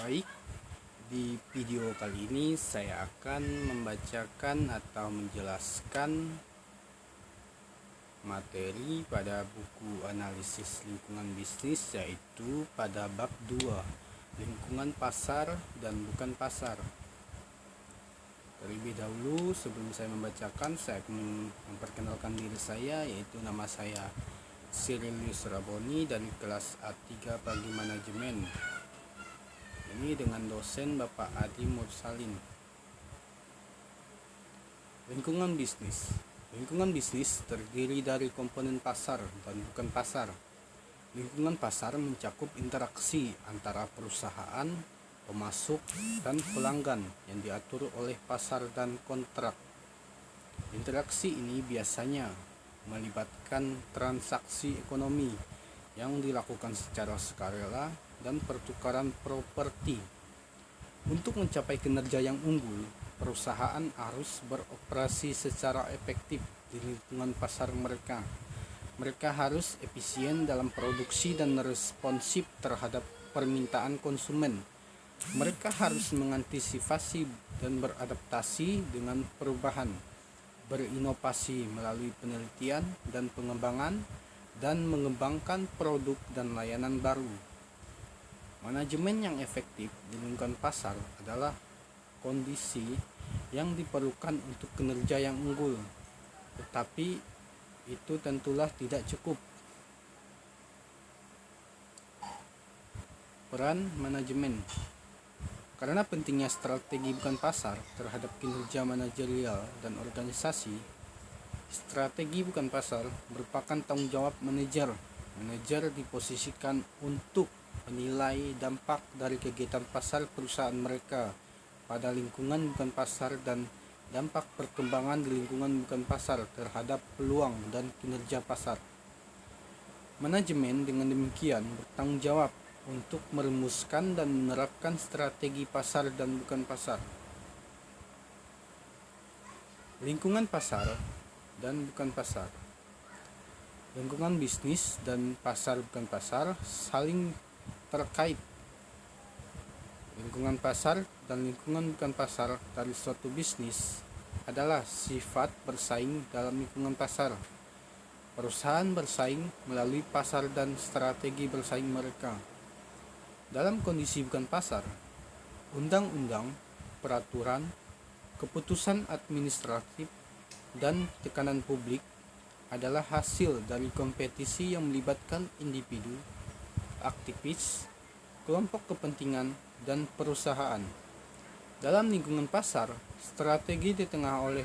Baik, di video kali ini saya akan membacakan atau menjelaskan materi pada buku analisis lingkungan bisnis, yaitu pada bab 2, lingkungan pasar dan bukan pasar. Terlebih dahulu, sebelum saya membacakan, saya akan memperkenalkan diri saya, yaitu nama saya Cyrilius Raboni dari kelas A3 Pagi Manajemen. Ini dengan dosen Bapak Adi Mursalin. Lingkungan bisnis. Lingkungan bisnis terdiri dari komponen pasar dan bukan pasar. Lingkungan pasar mencakup interaksi antara perusahaan, pemasok, dan pelanggan yang diatur oleh pasar dan kontrak. Interaksi ini biasanya melibatkan transaksi ekonomi yang dilakukan secara sukarela dan pertukaran properti. Untuk mencapai kinerja yang unggul, perusahaan harus beroperasi secara efektif di lingkungan pasar mereka. Mereka harus efisien dalam produksi dan responsif terhadap permintaan konsumen. Mereka harus mengantisipasi dan beradaptasi dengan perubahan, berinovasi melalui penelitian dan pengembangan, dan mengembangkan produk dan layanan baru. Manajemen yang efektif di lingkungan pasar adalah kondisi yang diperlukan untuk kinerja yang unggul, tetapi itu tentulah tidak cukup. Peran manajemen. Karena pentingnya strategi bukan pasar terhadap kinerja manajerial dan organisasi, strategi bukan pasar merupakan tanggung jawab manajer. Manajer diposisikan untuk menilai dampak dari kegiatan pasar perusahaan mereka pada lingkungan bukan pasar dan dampak perkembangan di lingkungan bukan pasar terhadap peluang dan kinerja pasar. Manajemen dengan demikian bertanggung jawab untuk merumuskan dan menerapkan strategi pasar dan bukan pasar. Lingkungan pasar dan bukan pasar. Lingkungan bisnis dan pasar bukan pasar saling terkait. Lingkungan pasar dan lingkungan bukan pasar dari suatu bisnis adalah sifat bersaing dalam lingkungan pasar. Perusahaan bersaing melalui pasar dan strategi bersaing mereka. Dalam kondisi bukan pasar, undang-undang, peraturan, keputusan administratif, dan tekanan publik adalah hasil dari kompetisi yang melibatkan individu, aktivis, kelompok kepentingan, dan perusahaan. Dalam lingkungan pasar, strategi ditengah oleh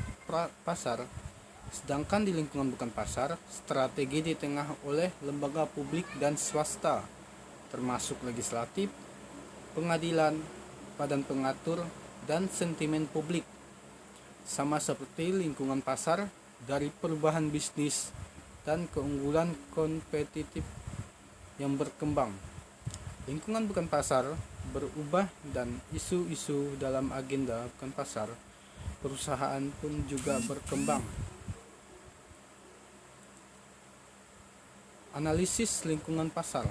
pasar, sedangkan di lingkungan bukan pasar, strategi ditengah oleh lembaga publik dan swasta, termasuk legislatif, pengadilan, badan pengatur, dan sentimen publik. Sama seperti lingkungan pasar dari perubahan bisnis dan keunggulan kompetitif yang berkembang. Lingkungan bukan pasar berubah dan isu-isu dalam agenda bukan pasar perusahaan pun juga berkembang. Analisis lingkungan pasar.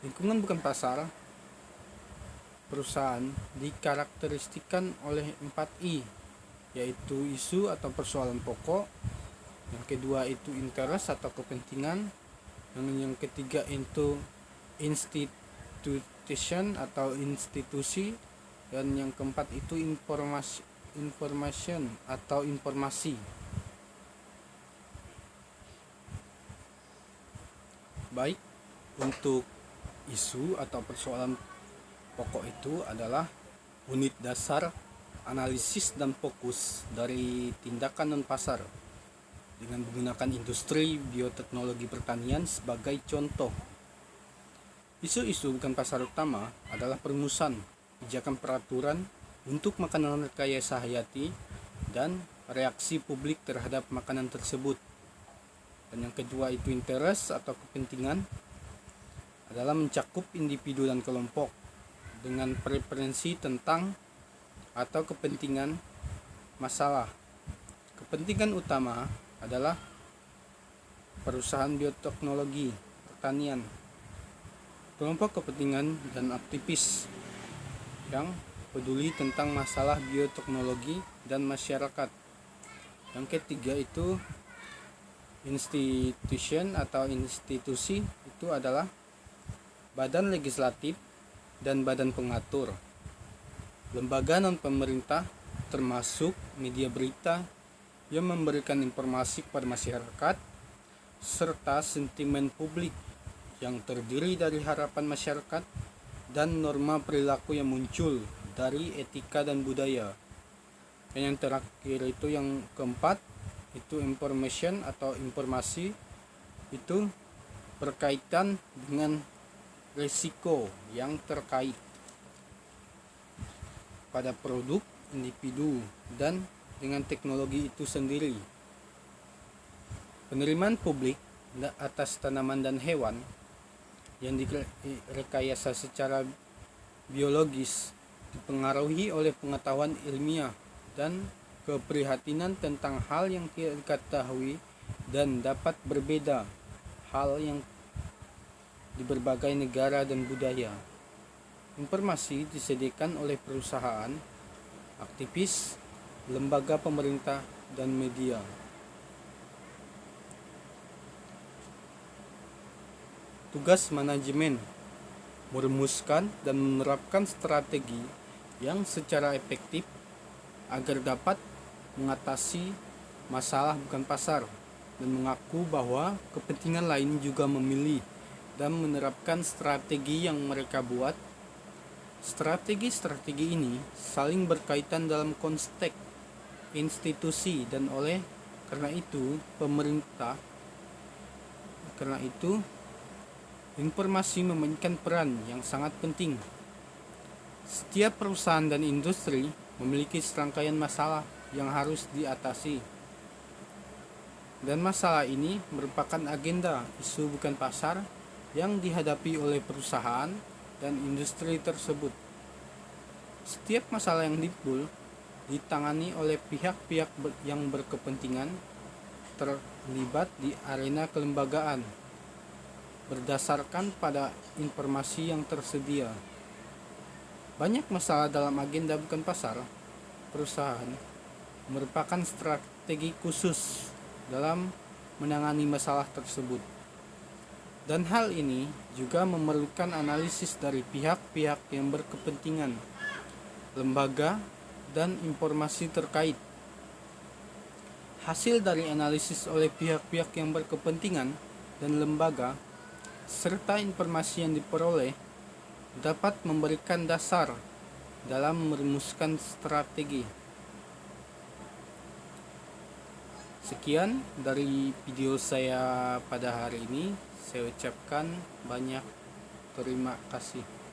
Lingkungan bukan pasar perusahaan dikarakteristikan oleh 4I, yaitu isu atau persoalan pokok, yang kedua itu interest atau kepentingan, yang ketiga itu institution atau institusi, dan yang keempat itu information atau informasi. Baik, untuk isu atau persoalan pokok itu adalah unit dasar analisis dan fokus dari tindakan non-pasar dengan menggunakan industri bioteknologi pertanian sebagai contoh. Isu-isu bukan pasar utama adalah perumusan kebijakan peraturan untuk makanan rekayasa hayati dan reaksi publik terhadap makanan tersebut. Dan yang kedua itu interest atau kepentingan adalah mencakup individu dan kelompok dengan preferensi tentang atau kepentingan masalah. Kepentingan utama adalah perusahaan bioteknologi pertanian, kelompok kepentingan dan aktivis yang peduli tentang masalah bioteknologi dan masyarakat. Yang ketiga itu institution atau institusi, itu adalah badan legislatif dan badan pengatur, lembaga non-pemerintah termasuk media berita yang memberikan informasi kepada masyarakat, serta sentimen publik yang terdiri dari harapan masyarakat dan norma perilaku yang muncul dari etika dan budaya. Dan yang terakhir itu yang keempat itu information atau informasi, itu berkaitan dengan risiko yang terkait pada produk, individu, dan dengan teknologi itu sendiri. Penerimaan publik atas tanaman dan hewan yang direkayasa secara biologis dipengaruhi oleh pengetahuan ilmiah dan keprihatinan tentang hal yang tidak diketahui dan dapat berbeda hal yang di berbagai negara dan budaya. Informasi disediakan oleh perusahaan, aktivis, lembaga pemerintah, dan media. Tugas manajemen merumuskan dan menerapkan strategi yang secara efektif agar dapat mengatasi masalah bukan pasar dan mengaku bahwa kepentingan lain juga memilih dan menerapkan strategi yang mereka buat. Strategi-strategi ini saling berkaitan dalam konteks institusi dan oleh karena itu informasi memainkan peran yang sangat penting. Setiap perusahaan dan industri memiliki serangkaian masalah yang harus diatasi. Dan masalah ini merupakan agenda isu bukan pasar yang dihadapi oleh perusahaan dan industri tersebut. Setiap masalah yang timbul ditangani oleh pihak-pihak yang berkepentingan terlibat di arena kelembagaan berdasarkan pada informasi yang tersedia. Banyak masalah dalam agenda bukan pasar perusahaan merupakan strategi khusus dalam menangani masalah tersebut. Dan hal ini juga memerlukan analisis dari pihak-pihak yang berkepentingan, lembaga, dan informasi terkait. Hasil dari analisis oleh pihak-pihak yang berkepentingan dan lembaga serta informasi yang diperoleh dapat memberikan dasar dalam merumuskan strategi. Sekian dari video saya pada hari ini. Saya ucapkan banyak terima kasih.